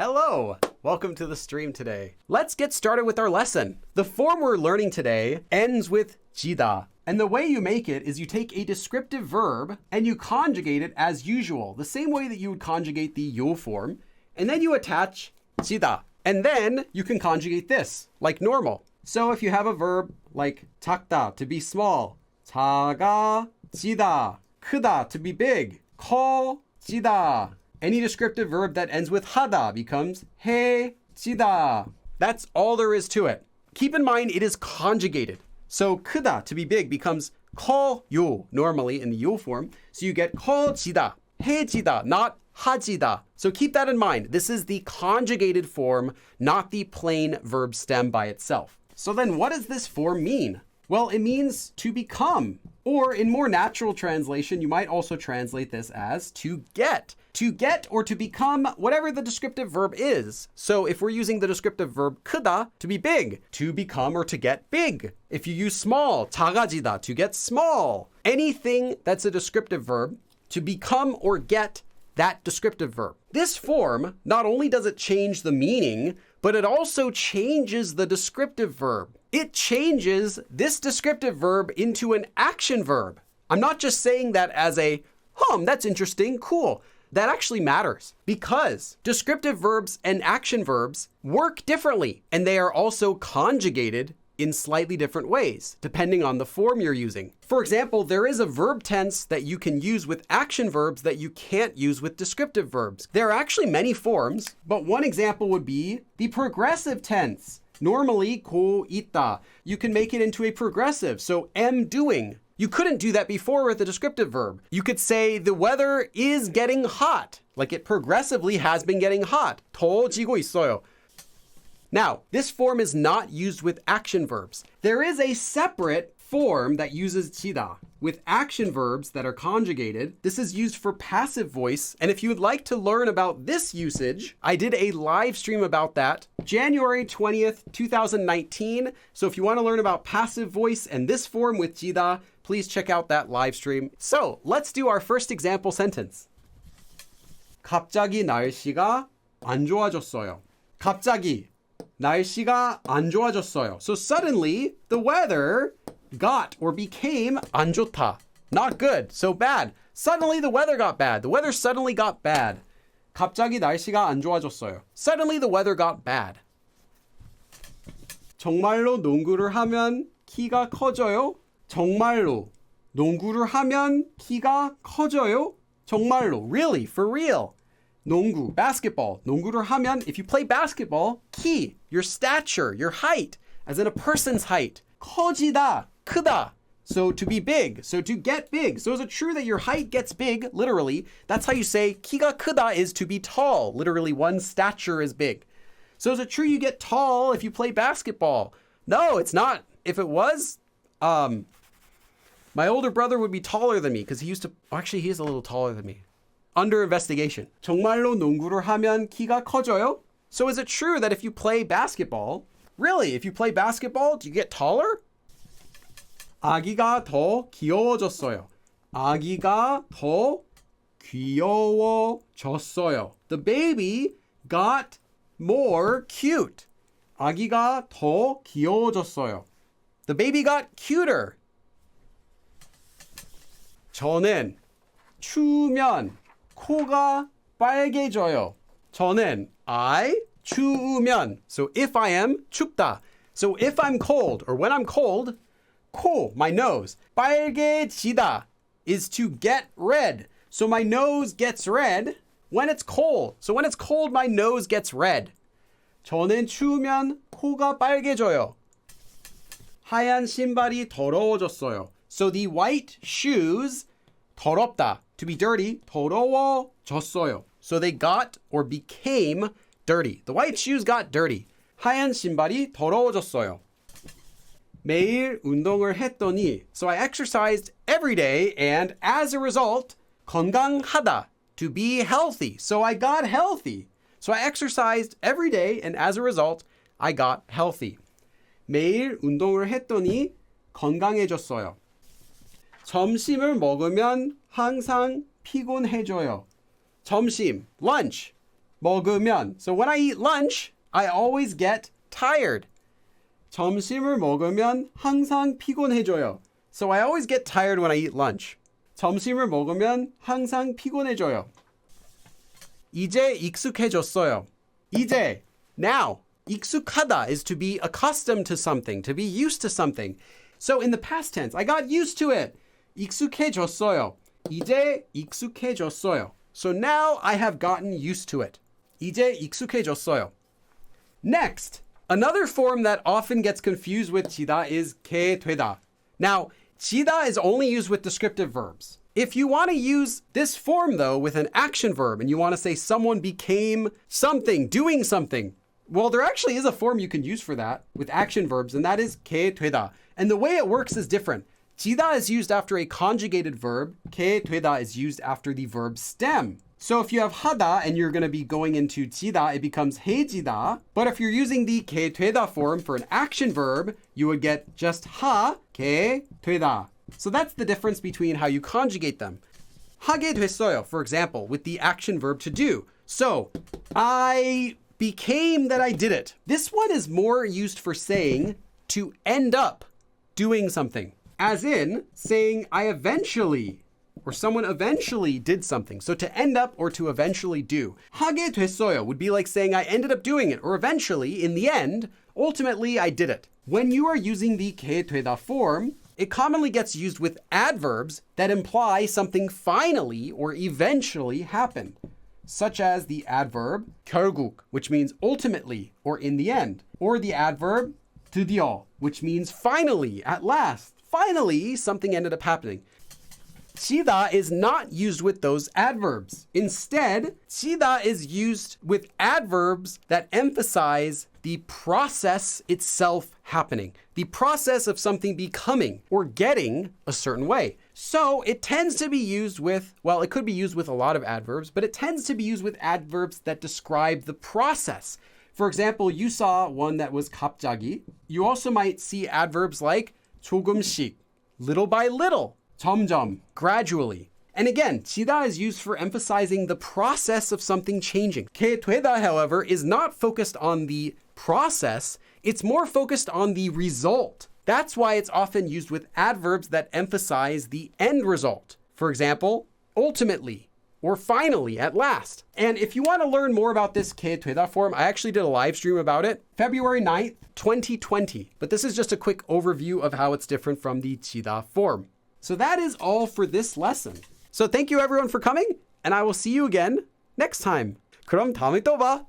Hello! Welcome to the stream today. Let's get started with our lesson. The form we're learning today ends with geda. And the way you make it is you take a descriptive verb and you conjugate it as usual, the same way that you would conjugate the yo form, and then you attach geda. And then you can conjugate this, like normal. So if you have a verb like 작다, to be small, 작아지다, 크다, to be big, 커지다. Any descriptive verb that ends with 하다 becomes 해지다. That's all there is to it. Keep in mind it is conjugated. So 크다, to be big, becomes 커요, normally in the 요 form. So you get 커지다, 해지다, not 하지다. So keep that in mind. This is the conjugated form, not the plain verb stem by itself. So then what does this form mean? Well, it means to become. Or in more natural translation, you might also translate this as to get. To get or to become whatever the descriptive verb is. So if we're using the descriptive verb 크다, to be big, to become or to get big. If you use small, 작아지다, to get small. Anything that's a descriptive verb, to become or get that descriptive verb. This form, not only does it change the meaning, but it also changes the descriptive verb. It changes this descriptive verb into an action verb. I'm not just saying that as a, that's interesting, cool. That actually matters because descriptive verbs and action verbs work differently, and they are also conjugated in slightly different ways, depending on the form you're using. For example, there is a verb tense that you can use with action verbs that you can't use with descriptive verbs. There are actually many forms, but one example would be the progressive tense. Normally, 고 있다. You can make it into a progressive, so am doing. You couldn't do that before with a descriptive verb. You could say the weather is getting hot, like it progressively has been getting hot. 더워지고 있어요. Now, this form is not used with action verbs. There is a separate form that uses 지다 with action verbs that are conjugated. This is used for passive voice. And if you would like to learn about this usage, I did a live stream about that January 20th, 2019. So if you want to learn about passive voice and this form with 지다, please check out that live stream. So let's do our first example sentence. 갑자기 날씨가 안 좋아졌어요. 갑자기 날씨가 안 좋아졌어요. So suddenly the weather got or became 안 좋다. Not good, so bad. Suddenly the weather got bad. The weather suddenly got bad. 갑자기 날씨가 안 좋아졌어요. Suddenly the weather got bad. 정말로 농구를 하면 키가 커져요? 정말로 농구를 하면 키가 커져요? 정말로, really, for real. 농구, basketball. 농구를 하면, if you play basketball, 키, your stature, your height, as in a person's height. 커지다, 크다. So to be big, so to get big. So is it true that your height gets big, literally? That's how you say 키가 크다 is to be tall. Literally, one's stature is big. So is it true you get tall if you play basketball? No, it's not. If it was, my older brother would be taller than me because he is a little taller than me. Under investigation. 정말로 농구를 하면 키가 커져요? So is it true that if you play basketball, really, if you play basketball, do you get taller? 아기가 더 귀여워졌어요. 아기가 더 귀여워졌어요. The baby got more cute. 아기가 더 귀여워졌어요. The baby got cuter. 저는 추우면 코가 빨개져요. 저는 I 추우면. So if I am 춥다. So if I'm cold or when I'm cold, 코, my nose. 빨개지다 is to get red. So my nose gets red when it's cold. So when it's cold, my nose gets red. 저는 추우면 코가 빨개져요. 하얀 신발이 더러워졌어요. So the white shoes, 더럽다, to be dirty, 더러워졌어요. So they got or became dirty. The white shoes got dirty. 하얀 신발이 더러워졌어요. 매일 운동을 했더니, so I exercised every day and as a result, 건강하다, to be healthy. So I got healthy. So I exercised every day and as a result, I got healthy. 매일 운동을 했더니 건강해졌어요. 점심을 먹으면 항상 피곤해져요. 점심, lunch. 먹으면. So when I eat lunch, I always get tired. 점심을 먹으면 항상 피곤해져요. So I always get tired when I eat lunch. 점심을 먹으면 항상 피곤해져요. 이제 익숙해졌어요. 이제, now. 익숙하다 is to be accustomed to something, to be used to something. So in the past tense, I got used to it. 익숙해졌어요. 이제 익숙해졌어요. So now I have gotten used to it. 이제 익숙해졌어요. Next, another form that often gets confused with 지다 is 되다. Now, 지다 is only used with descriptive verbs. If you want to use this form, though, with an action verb, and you want to say someone became something, doing something, well, there actually is a form you can use for that with action verbs, and that is 되다. And the way it works is different. 지다 is used after a conjugated verb. 되다 is used after the verb stem. So if you have 하다 and you're going to be going into 지다, it becomes 해지다. But if you're using the 되다 form for an action verb, you would get just 되다. So that's the difference between how you conjugate them. 하게 됐어요, for example, with the action verb to do. So, I became that I did it. This one is more used for saying to end up doing something. As in saying I eventually, or someone eventually did something. So to end up or to eventually do. 하게 됐어요 would be like saying I ended up doing it, or eventually, in the end, ultimately I did it. When you are using the 되다 form, it commonly gets used with adverbs that imply something finally or eventually happened, such as the adverb 결국, which means ultimately or in the end, or the adverb 드디어, which means finally, at last. Finally, something ended up happening. 지다 is not used with those adverbs. Instead, 지다 is used with adverbs that emphasize the process itself happening, the process of something becoming or getting a certain way. So it tends to be used with, well, it could be used with a lot of adverbs, but it tends to be used with adverbs that describe the process. For example, you saw one that was 갑자기. You also might see adverbs like 조금씩, little by little, 점점, gradually. And again, 지다 is used for emphasizing the process of something changing. 되다, however, is not focused on the process. It's more focused on the result. That's why it's often used with adverbs that emphasize the end result. For example, ultimately, or finally, at last. And if you want to learn more about this 되다 form, I actually did a live stream about it, February 9th, 2020. But this is just a quick overview of how it's different from the 지다 form. So that is all for this lesson. So thank you everyone for coming, and I will see you again next time. 그럼 다음에 또 봐.